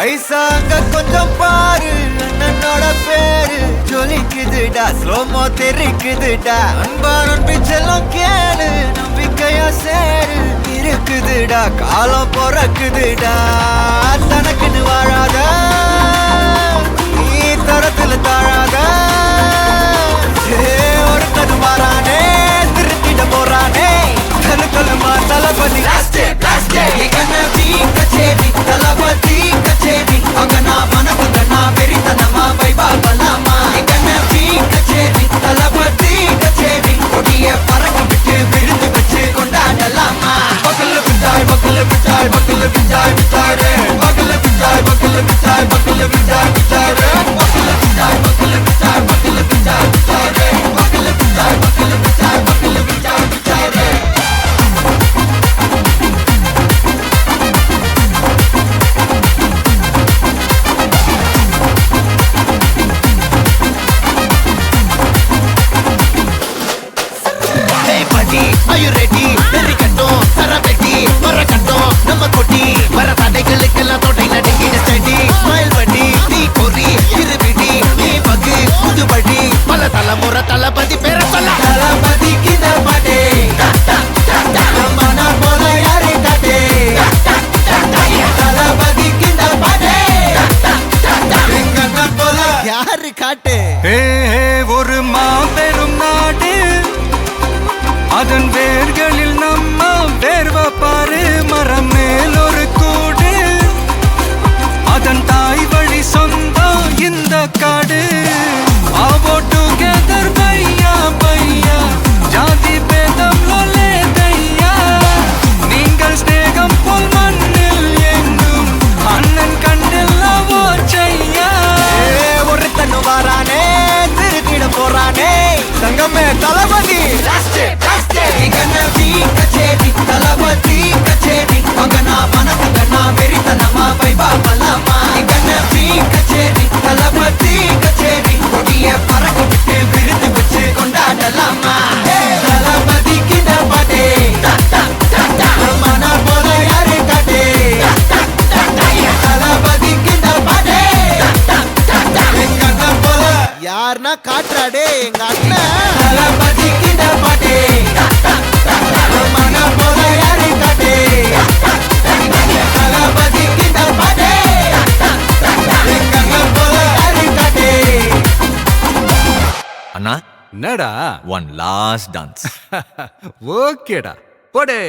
ஐசாங்க கொஞ்சம் பாரு அண்ணனோட பேரு ஜொலிக்குதுடா ஸ்லோமோ தெரிக்குதுடா அன்பாரன் பிச்செல்லாம் கேளு நம்பிக்கையா சேரு இருக்குதுடா காலம் பொறக்குதுடா தனக்குன்னு வாழாத நீ தரத்துல தாழாத ஒருத்தது மாறானே திருத்திட போறானே கலுமா தளபதி கச்சேரி தளபதி கச்சேரி அங்கனா மனசுங்கனா வெறித்தனமா வைபா பலாமா கச்சேரி தளபதி கச்சேரி கொடிய பறக்க விட்டு விழுந்து வச்சு கொண்டாடலாமா பக்கல்ல விட்டாய் பக்கல்ல விட்டாய் பக்கல்ல விட்டாய் விட்டாரே பக்கல்ல விட்டாய் பக்கல்ல விட்டாய் பக்கல்ல விட்டாய் விட்டாரே பக்கல்ல விட்டாய் பக்கல்ல விட்டாய் பக்கல்ல விட்டாய் விட்டாரே பக்கல்ல விட்டாய் பக்கல்ல விட்டாய் பக்கல்ல விட்டாய் விட்டாரே Are you ready? Very கட்டும் சரவெட்டி வர கட்டும் நம்ம கொட்டி வர தடைகளுக்கெல்லாம் தொட்டை நடுங்கிட ஸ்டடி ஸ்மைல் பண்ணி நீ பொறி இருவிடி நீ பகு புதுபடி பல தலைமுறை தளபதி பேர சொல்ல தளபதி கித பாட்டே மனா போல யாரே காட்டே தளபதி கித பாட்டே எங்க போல யாரு காட்டே ஒரு மாபெரும் நாடு அதன் வேர்களில் நம்ம வேர்வ பாரு மரம் மேல் ஒரு கூடு அதன் தாய் வழி சொந்தம் இந்த காடு ஆவோ டுகெதர் பையா பையா ஜாதி பேதம் லோலே தையா நீங்கள் ஸ்நேகம் போல் மண்ணில் எங்கும் அண்ணன் கண்டில்லவோ செய்யா ஒருத்தன் வாரானே திருத்திட போறானே தங்கமே தளபதி கச்சேரி தளபதி கச்சேரி அங்கனா மனசுங்கனா வெறித்தனமா வைபா பலாமா கச்சேரி தளபதி கச்சேரி கொடிய பறக்க விட்டு விழுந்து வச்சு கொண்டாடலாமா தளபதி கிட்ட பாட்டே மனா போல யாரு காட்டே தளபதி கிட்ட பாட்டே எங்க அண்ணன் போல யாருன்னா காட்டுறாடே எங்க அண்ணன் தளபதி கிட்ட பாட்டே மனா போல யாரு காட்டே தளபதி கிட்ட பாட்டே எங்க அண்ணன் போல யாரு காட்டே அண்ணா என்னடா ஒன் லாஸ்ட் டான்ஸ் ஓகேடா போடே